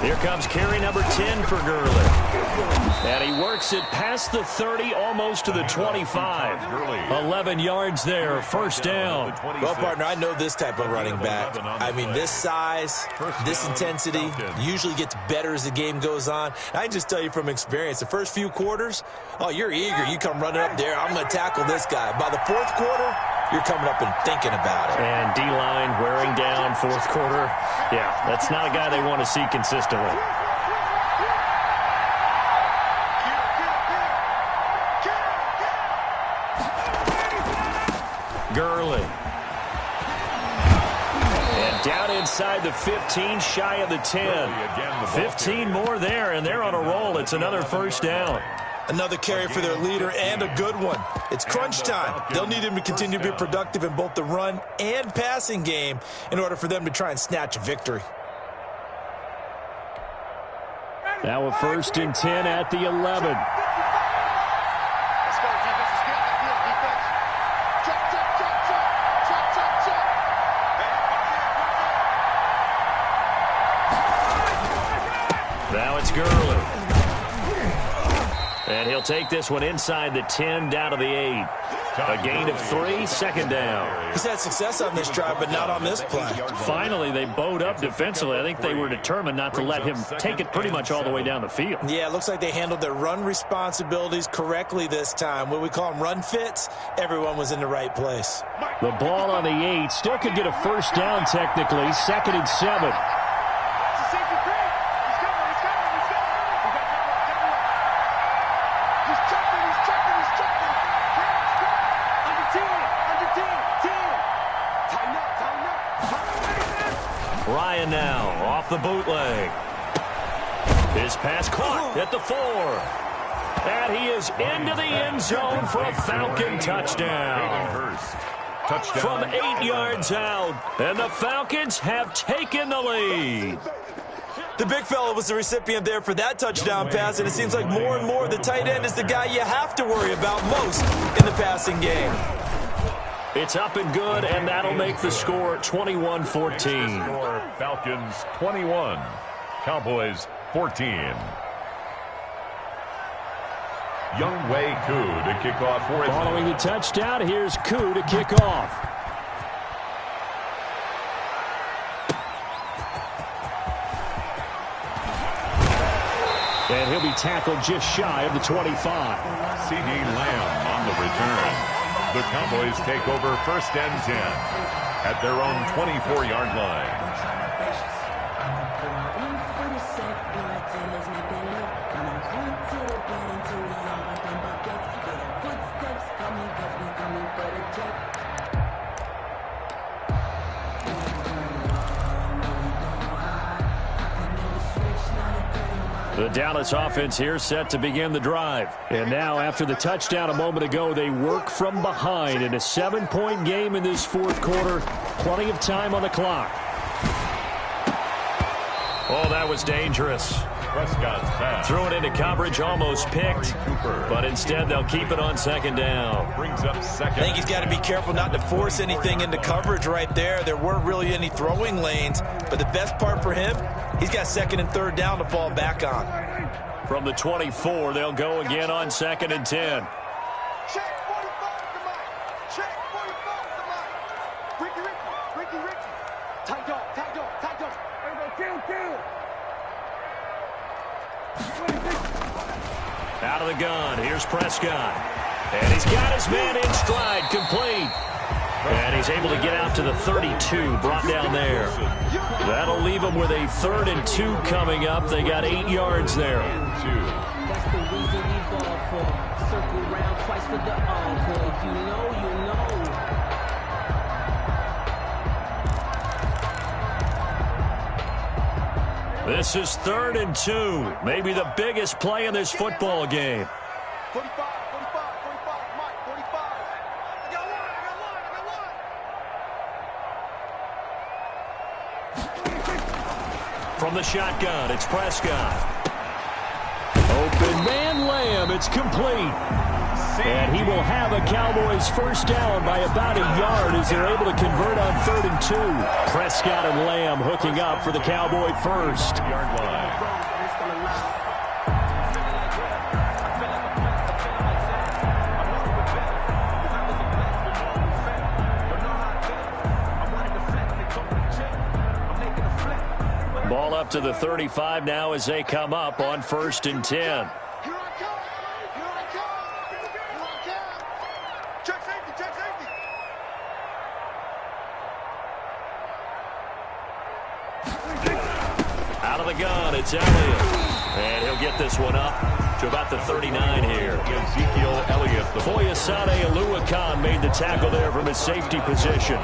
Speaker 1: Here comes carry number 10 for Gurley. And he works it past the 30, almost to the 25. 11 yards there, 1st down.
Speaker 2: Well, partner, I know this type of running back. I mean, this size, this intensity usually gets better as the game goes on. I can just tell you from experience, the first few quarters, oh, you're eager. You come running up there, I'm going to tackle this guy. By the 4th quarter, you're coming up and thinking about it.
Speaker 1: And D-line wearing down 4th quarter. Yeah, that's not a guy they want to see consistently. Gurley. And down inside the 15, shy of the 10. 15 more there, and they're on a roll. It's another 1st down.
Speaker 2: Another carry for their leader and a good one. It's crunch time. They'll need him to continue to be productive in both the run and passing game in order for them to try and snatch a victory.
Speaker 1: Now a 1st and 10 at the 11. Now it's Gurley. And he'll take this one inside the 10, down to the 8. A gain of 3, second down.
Speaker 2: He's had success on this drive, but not on this play.
Speaker 1: Finally, they bowed up defensively. I think they were determined not to let him take it pretty much all the way down the field.
Speaker 2: Yeah, it looks like they handled their run responsibilities correctly this time. What we call them run fits, everyone was in the right place.
Speaker 1: The ball on the 8 still could get a first down technically, second and 7. Ryan now off the bootleg. His pass caught at the 4. And he is into the end zone for a Falcon touchdown. From 8 yards out. And the Falcons have taken the lead.
Speaker 2: The big fella was the recipient there for that touchdown pass, and it seems like more and more the tight end is the guy you have to worry about most in the passing game.
Speaker 1: It's up and good, and that'll make the score 21-14.
Speaker 3: Falcons 21, Cowboys 14. Younghoe Koo to kick off for it.
Speaker 1: Following the touchdown, here's Koo to kick off. And he'll be tackled just shy of the 25.
Speaker 3: C.D. Lamb on the return. The Cowboys take over first and 10 at their own 24-yard line.
Speaker 1: The Dallas offense here set to begin the drive. And now, after the touchdown a moment ago, they work from behind in a 7-point game in this fourth quarter. Plenty of time on the clock. Oh, that was dangerous.
Speaker 3: Prescott's pass.
Speaker 1: Threw it into coverage, almost picked. But instead, they'll keep it on second down.
Speaker 3: Brings up second.
Speaker 2: I think he's got to be careful not to force anything into coverage right there. There weren't really any throwing lanes. But the best part for him, he's got second and third down to fall back on.
Speaker 1: From the 24, they'll go again on second and 10.
Speaker 4: Check 45 to Mike. Check 45 to Mike. Ricky. Tight dog. Everybody kill.
Speaker 1: Out of the gun, here's Prescott. And he's got his man in stride, complete. And he's able to get out to the 32, brought down there. That'll leave him with a 3rd and 2 coming up. They got 8 yards there.
Speaker 5: That's the reason we ball for. Circle round twice for the encore. If you know, you know.
Speaker 1: This is 3rd and 2. Maybe the biggest play in this football game.
Speaker 4: 45, Mike, 45. I got one.
Speaker 1: From the shotgun, it's Prescott. Open man, Lamb, it's complete. And he will have a Cowboys first down by about a yard as they're able to convert on 3rd and 2. Prescott and Lamb hooking up for the Cowboy first.
Speaker 3: Yard line.
Speaker 1: Ball up to the 35 now as they come up on 1st and 10.
Speaker 4: Here I come. Check safety.
Speaker 1: Out of the gun, it's Elliott. And he'll get this one up to about the 39 here.
Speaker 3: Ezekiel Elliott.
Speaker 1: Foyesade Oluwakan made the tackle there from his safety position.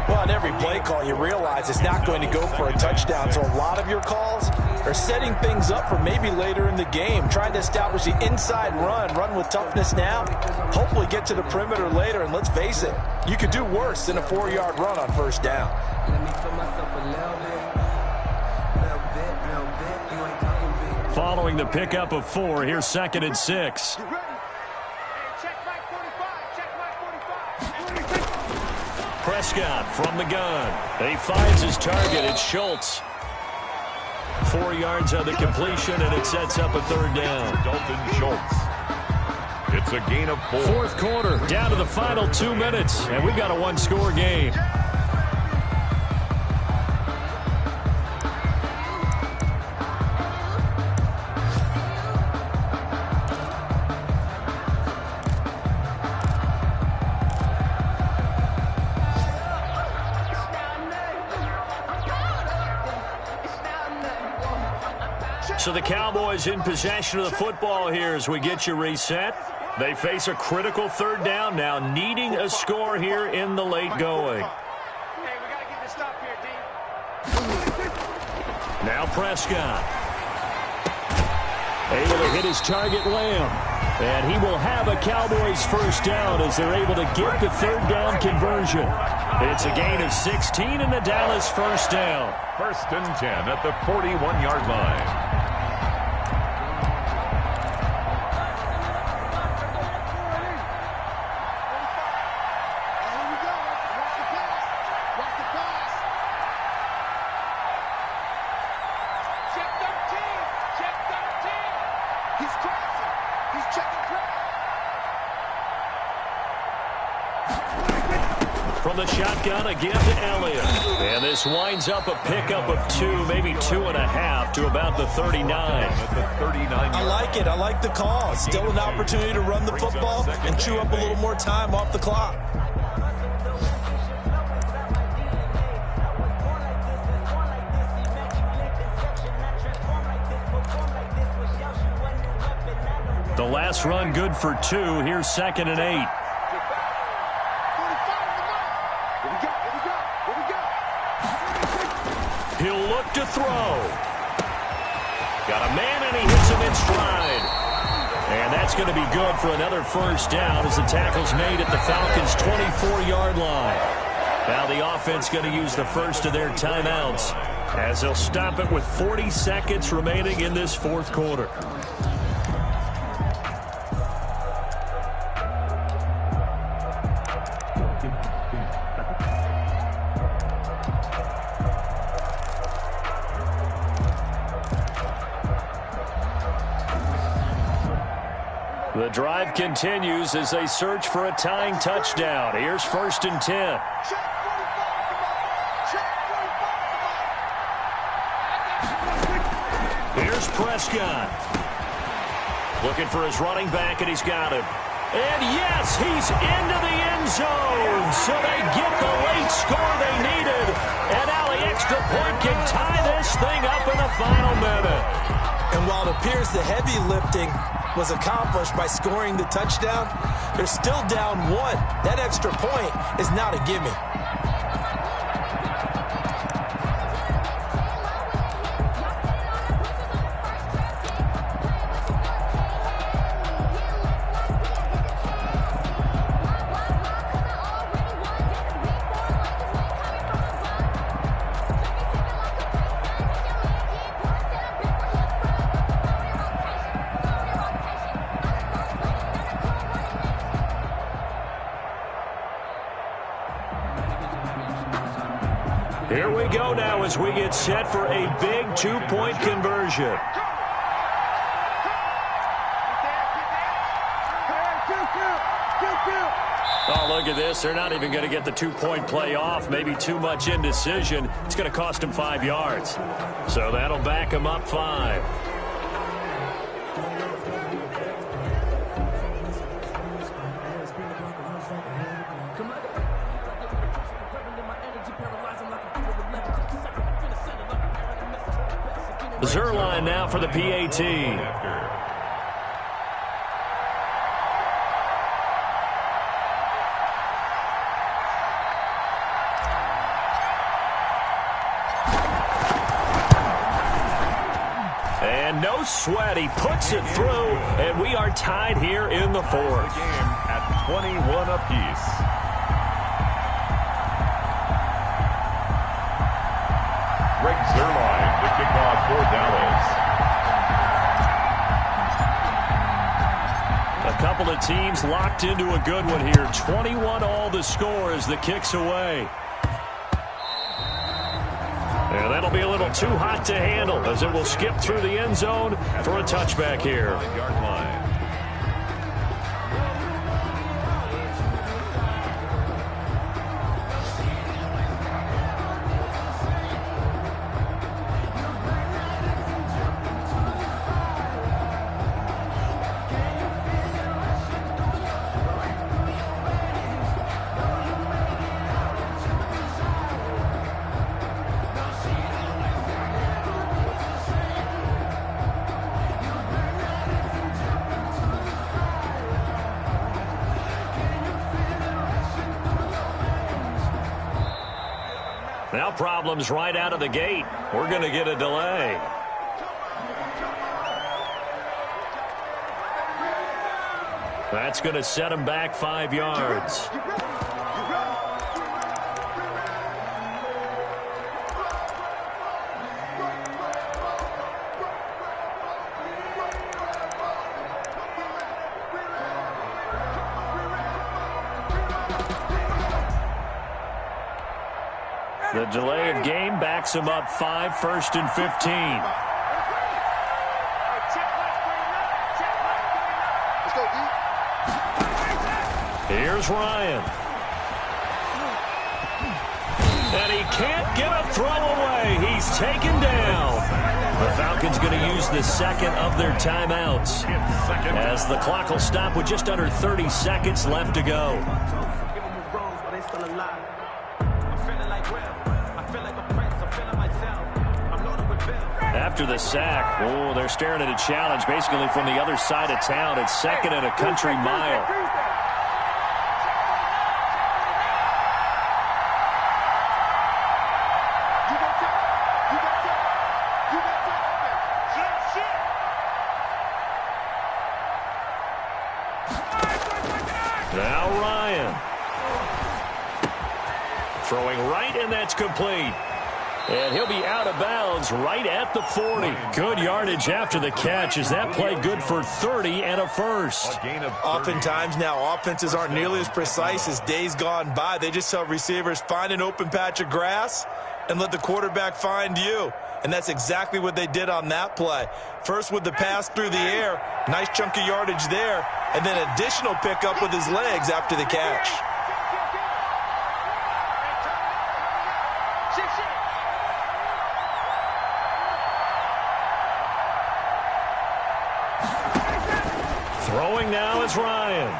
Speaker 2: Well, on every play call, you realize it's not going to go for a touchdown. So a lot of your calls are setting things up for maybe later in the game, trying to establish the inside run with toughness now, hopefully get to the perimeter later. And let's face it, you could do worse than a 4-yard run on first down.
Speaker 5: Let me feel myself a little bit. You ain't talking big.
Speaker 1: Following the pickup of 4, here's 2nd and 6.
Speaker 4: You ready? Hey, check Mike 45.
Speaker 1: Prescott from the gun. He finds his target. It's Schultz. 4 yards on the completion, and it sets up a 3rd down.
Speaker 3: Dalton Schultz. It's a gain of 4.
Speaker 1: Fourth quarter, down to the final 2 minutes, and we've got a one-score game. So the Cowboys in possession of the football here as we get you reset. They face a critical third down now, needing a score here in the late going.
Speaker 4: Hey, we got to get this stop here, D.
Speaker 1: Now Prescott. Able to hit his target, Lamb. And he will have a Cowboys first down as they're able to get the third down conversion. It's a gain of 16 and the Dallas first down.
Speaker 3: 1st and 10 at the 41-yard line.
Speaker 1: From the shotgun again to Elliott. And this winds up a pickup of 2, maybe 2.5 to about the 39.
Speaker 2: I like it. I like the call. Still an opportunity to run the football and chew up a little more time off the clock.
Speaker 1: The last run good for 2. Here's 2nd and 8. He'll look to throw. Got a man, and he hits him in stride. And that's going to be good for another first down as the tackle's made at the Falcons' 24-yard line. Now the offense going to use the first of their timeouts as they'll stop it with 40 seconds remaining in this fourth quarter. The drive continues as they search for a tying touchdown. Here's 1st and 10. Here's Prescott. Looking for his running back, and he's got him. And yes, he's into the end zone. So they get the late score they needed. And now the extra point can tie this thing up in the final minute.
Speaker 2: And while it appears the heavy lifting was accomplished by scoring the touchdown, they're still down 1. That extra point is not a gimme.
Speaker 1: Here we go now as we get set for a big 2-point conversion. Oh, look at this. They're not even going to get the 2-point play off. Maybe too much indecision. It's going to cost them 5 yards. So that'll back them up 5. Zerline now for the PAT. And no sweat. He puts it through, and we are tied here in the fourth.
Speaker 3: The game at 21 apiece. Zerline, the kickoff for Dallas.
Speaker 1: A couple of teams locked into a good one here. 21 all the score as the kick's away. And that'll be a little too hot to handle as it will skip through the end zone for a touchback here. Now problems right out of the gate. We're going to get a delay. That's going to set him back 5 yards. The delay of game backs him up 5, 1st and 15. Here's Ryan. And he can't get a throw away. He's taken down. The Falcons going to use the second of their timeouts as the clock will stop with just under 30 seconds left to go. After the sack, oh, they're staring at a challenge basically from the other side of town. It's 2nd and a country mile. Now Ryan. Throwing right, and that's complete. And he'll be out of bounds right at the 40. Good yardage after the catch. Is that play good for 30 and a first?
Speaker 2: Oftentimes now, offenses aren't nearly as precise as days gone by. They just tell receivers, find an open patch of grass and let the quarterback find you. And that's exactly what they did on that play. First with the pass through the air, nice chunk of yardage there, and then additional pickup with his legs after the catch.
Speaker 1: Throwing now is Ryan.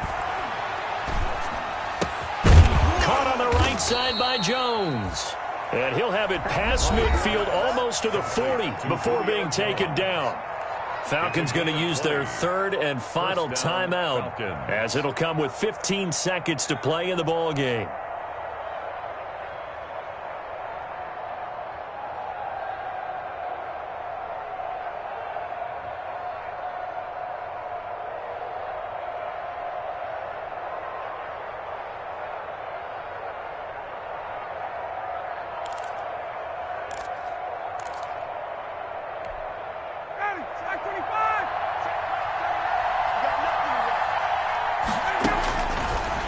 Speaker 1: Caught on the right side by Jones. And he'll have it past midfield almost to the 40 before being taken down. Falcons going to use their 3rd and final timeout as it'll come with 15 seconds to play in the ball game.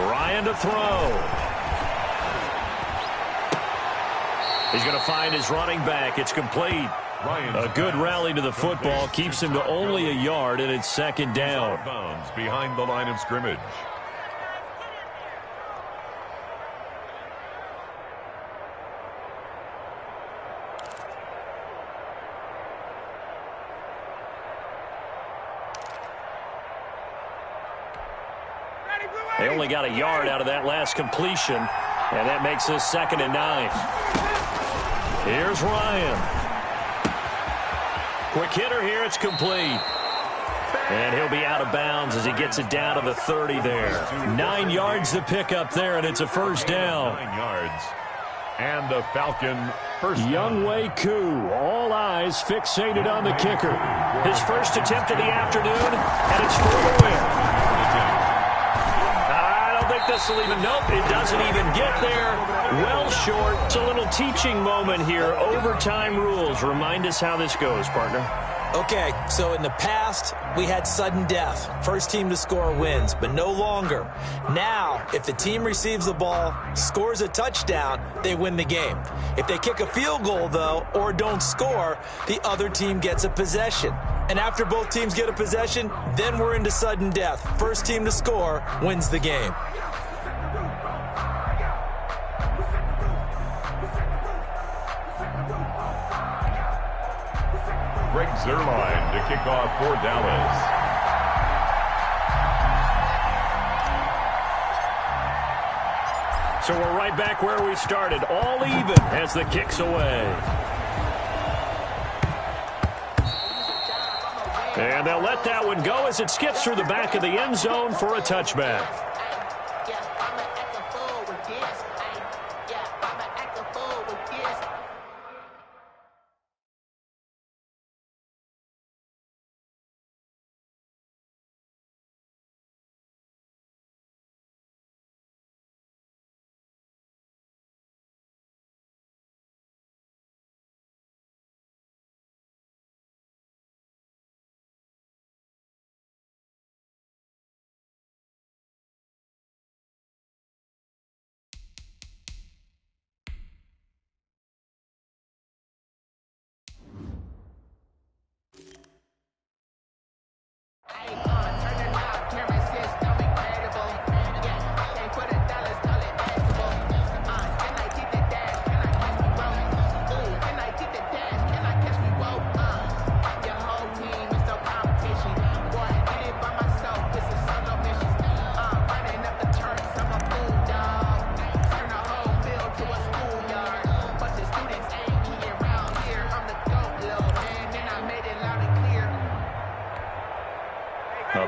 Speaker 1: Ryan to throw. He's going to find his running back. It's complete. A good rally to the football keeps him to only a yard, and it's 2nd down.
Speaker 3: Behind the line of scrimmage.
Speaker 1: They only got a yard out of that last completion, and that makes this 2nd and 9. Here's Ryan. Quick hitter here. It's complete. And he'll be out of bounds as he gets it down to the 30 there. 9 yards to pick up there, and it's a 1st down.
Speaker 3: 9 yards. And the Falcon first
Speaker 1: Young Wei Koo, all eyes fixated on the kicker. His first attempt of the afternoon, and it's for the win. This will even, nope, it doesn't even get there. Well short. It's a little teaching moment here. Overtime rules. Remind us how this goes, partner.
Speaker 2: Okay, so in the past, we had sudden death. First team to score wins, but no longer. Now, if the team receives the ball, scores a touchdown, they win the game. If they kick a field goal, though, or don't score, the other team gets a possession. And after both teams get a possession, then we're into sudden death. First team to score wins the game.
Speaker 3: Greg Zuerlein to kick off for Dallas.
Speaker 1: So we're right back where we started, all even as the kick's away. And they'll let that one go as it skips through the back of the end zone for a touchback.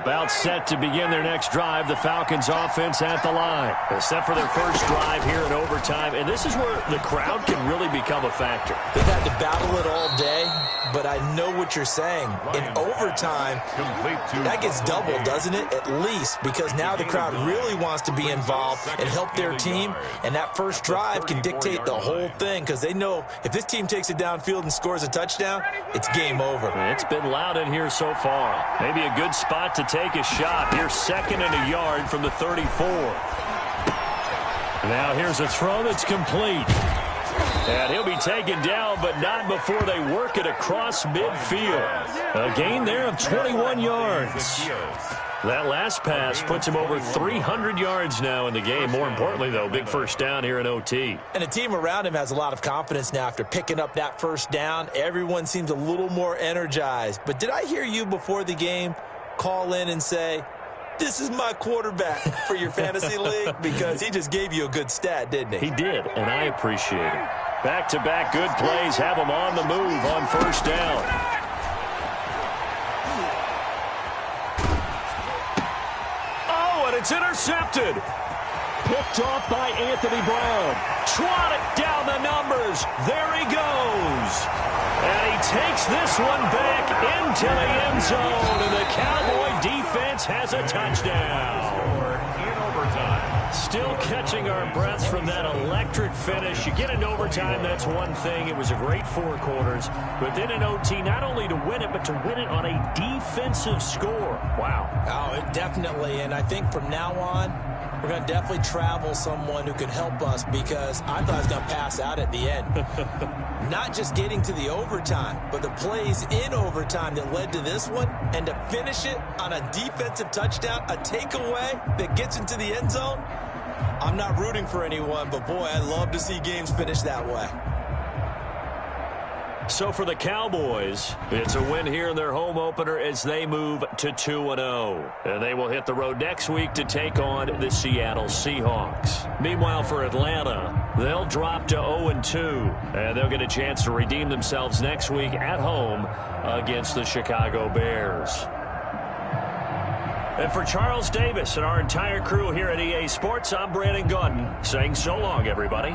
Speaker 1: About set to begin their next drive. The Falcons offense at the line. They're set for their first drive here in overtime. And this is where the crowd can really become a factor.
Speaker 2: They've had to battle it all day, but I know what you're saying. In overtime, that gets doubled, doesn't it? At least, because now the crowd really wants to be involved and help their team. And that first drive can dictate the whole thing because they know if this team takes it downfield and scores a touchdown, it's game over.
Speaker 1: It's been loud in here so far. Maybe a good spot to take a shot. Here's 2nd and a yard from the 34. Now here's a throw that's complete. And he'll be taken down, but not before they work it across midfield. A gain there of 21 yards. That last pass puts him over 300 yards now in the game. More importantly, though, big first down here in OT.
Speaker 2: And the team around him has a lot of confidence now after picking up that first down. Everyone seems a little more energized. But did I hear you before the game call in and say, this is my quarterback for your fantasy league? Because he just gave you a good stat, didn't he?
Speaker 1: He did, and I appreciate it. Back-to-back good plays have him on the move on first down. It's intercepted. Picked off by Anthony Brown. Trotted down the numbers. There he goes. And he takes this one back into the end zone. And the Cowboy defense has a touchdown. In overtime. Still catching our breaths from that electric finish. You get into overtime, that's one thing. It was a great 4 quarters. But then in OT, not only to win it, but to win it on a defensive score. Wow.
Speaker 2: Oh, it definitely. And I think from now on, we're going to definitely travel someone who can help us because I thought I was going to pass out at the end. Not just getting to the overtime, but the plays in overtime that led to this one. And to finish it on a defensive touchdown, a takeaway that gets into the end zone. I'm not rooting for anyone, but boy, I love to see games finish that way.
Speaker 1: So for the Cowboys, it's a win here in their home opener as they move to 2-0. And they will hit the road next week to take on the Seattle Seahawks. Meanwhile, for Atlanta, they'll drop to 0-2. And they'll get a chance to redeem themselves next week at home against the Chicago Bears. And for Charles Davis and our entire crew here at EA Sports, I'm Brandon Gaudin saying so long, everybody.